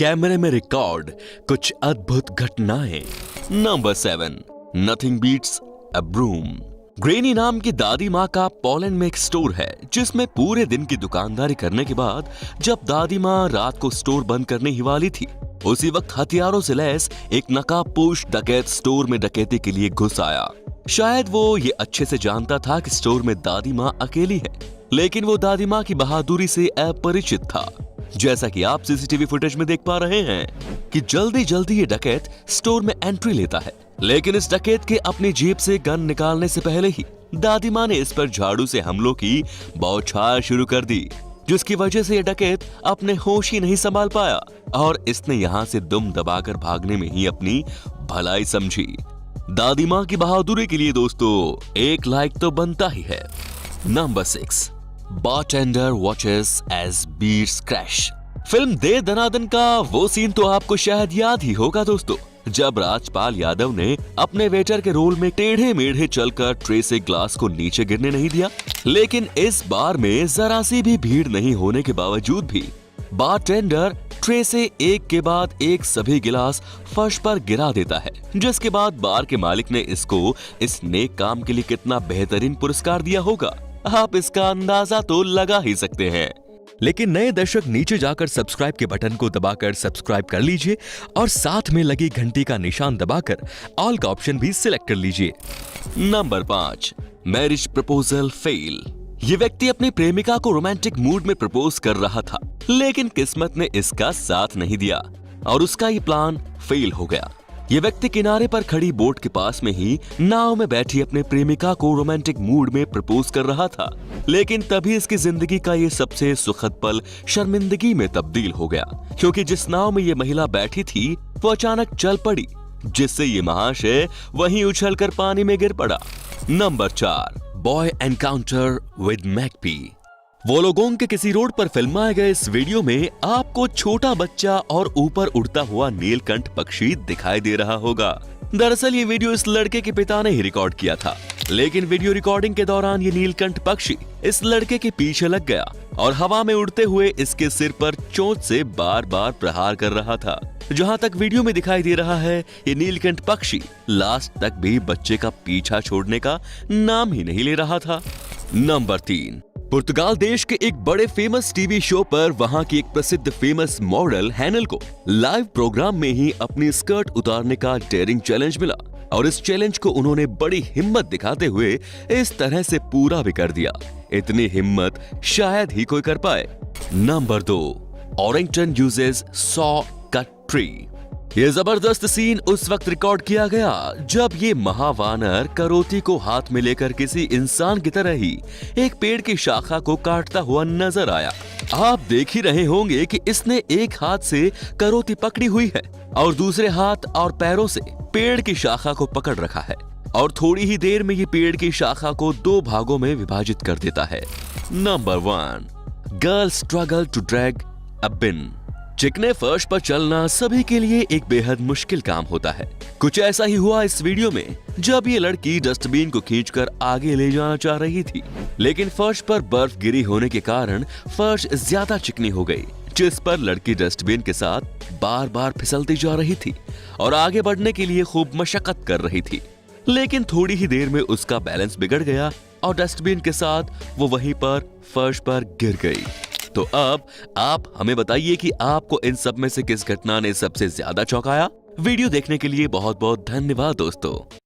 कैमरे में रिकॉर्ड कुछ अद्भुत घटनाएं। Number 7, nothing beats a broom. Granny नाम की दादी माँ का पोलैंड में एक स्टोर है जिसमें पूरे दिन की दुकानदारी करने के बाद जब दादी माँ रात को स्टोर बंद करने ही वाली थी, उसी वक्त हथियारों से लैस एक नकाबपोश डकैत स्टोर में डकैती के लिए घुस आया। शायद वो ये अच्छे से जानता था कि स्टोर में दादी माँ अकेली है, लेकिन वो दादी माँ की बहादुरी से अपरिचित था। जैसा कि आप सीसीटीवी फुटेज में देख पा रहे हैं कि जल्दी जल्दी ये डकैत स्टोर में एंट्री लेता है, लेकिन इस डकैत के अपनी जेब से गन निकालने से पहले ही दादी माँ ने इस पर झाड़ू से हमलों की बौछार शुरू कर दी, जिसकी वजह से ये डकैत अपने होश ही नहीं संभाल पाया और इसने यहाँ से दुम दबाकर भागने में ही अपनी भलाई समझी। दादी माँ की बहादुरी के लिए दोस्तों एक लाइक तो बनता ही है। Number 6, bartender watches as beats crash. Film De Dana Dan का वो सीन तो आपको शायद याद ही होगा दोस्तों, जब राजपाल यादव ने अपने वेटर के रोल में टेढ़े मेढ़े चलकर ट्रे से ग्लास को नीचे गिरने नहीं दिया। लेकिन इस बार में जरा सी भी भीड़ नहीं होने के बावजूद भी बारटेंडर ट्रे से एक के बाद एक सभी गिलास फर्श पर गिरा देता है, जिसके बाद बार के मालिक ने इसको इस नेक काम के लिए कितना बेहतरीन पुरस्कार दिया होगा, आप इसका अंदाजा तो लगा ही सकते हैं। लेकिन नए दर्शक नीचे जाकर सब्सक्राइब के बटन को दबाकर सब्सक्राइब कर लीजिए और साथ में लगी घंटी का निशान दबाकर ऑल का ऑप्शन भी सिलेक्ट कर लीजिए। Number 5, marriage proposal fail. ये व्यक्ति अपनी प्रेमिका को रोमांटिक मूड में प्रपोज कर रहा था, लेकिन किस्मत ने इसका साथ नहीं दिया और उसका ये प्लान फेल हो गया। ये व्यक्ति किनारे पर खड़ी बोट के पास में ही नाव में बैठी अपने प्रेमिका को रोमांटिक मूड में प्रपोज कर रहा था, लेकिन तभी इसकी जिंदगी का ये सबसे सुखद पल शर्मिंदगी में तब्दील हो गया, क्योंकि जिस नाव में ये महिला बैठी थी वो अचानक चल पड़ी, जिससे ये महाशय वहीं उछलकर पानी में गिर पड़ा। Number 4, boy encounter with magpie. Wollongong के किसी रोड पर फिल्माए गए इस वीडियो में आपको छोटा बच्चा और ऊपर उड़ता हुआ नीलकंठ पक्षी दिखाई दे रहा होगा। दरअसल ये वीडियो इस लड़के के पिता ने ही रिकॉर्ड किया था, लेकिन वीडियो रिकॉर्डिंग के दौरान ये नीलकंठ पक्षी इस लड़के के पीछे लग गया और हवा में उड़ते हुए इसके सिर पर चोंच से बार बार प्रहार कर रहा था। जहां तक वीडियो में दिखाई दे रहा है, ये नीलकंठ पक्षी लास्ट तक भी बच्चे का पीछा छोड़ने का नाम ही नहीं ले रहा था। नंबर 3, पुर्तगाल देश के एक बड़े फेमस टीवी शो पर वहां की एक प्रसिद्ध फेमस मॉडल हैनल को लाइव प्रोग्राम में ही अपनी स्कर्ट उतारने का डेयरिंग चैलेंज मिला और इस चैलेंज को उन्होंने बड़ी हिम्मत दिखाते हुए इस तरह से पूरा भी कर दिया। इतनी हिम्मत शायद ही कोई कर पाए। Number 2, orangutan uses saw cut tree. ये जबरदस्त सीन उस वक्त रिकॉर्ड किया गया जब ये महावानर करोती को हाथ में लेकर किसी इंसान की तरह ही एक पेड़ की शाखा को काटता हुआ नजर आया। आप देख ही रहे होंगे कि इसने एक हाथ से करोती पकड़ी हुई है और दूसरे हाथ और पैरों से पेड़ की शाखा को पकड़ रखा है और थोड़ी ही देर में ये पेड़ की शाखा को 2 भागों में विभाजित कर देता है। Number 1, girl struggle to drag a bin. चिकने फर्श पर चलना सभी के लिए एक बेहद मुश्किल काम होता है। कुछ ऐसा ही हुआ इस वीडियो में जब ये लड़की डस्टबिन को खींचकर आगे ले जाना चाह रही थी, लेकिन फर्श पर बर्फ गिरी होने के कारण फर्श ज्यादा चिकनी हो गई, जिस पर लड़की डस्टबिन के साथ बार बार फिसलती जा रही थी और आगे बढ़ने के लिए खूब मशक्कत कर रही थी। लेकिन थोड़ी ही देर में उसका बैलेंस बिगड़ गया और डस्टबिन के साथ वो वहीं पर फर्श पर गिर गई। तो अब आप हमें बताइए कि आपको इन सब में से किस घटना ने सबसे ज्यादा चौंकाया। वीडियो देखने के लिए बहुत बहुत धन्यवाद दोस्तों।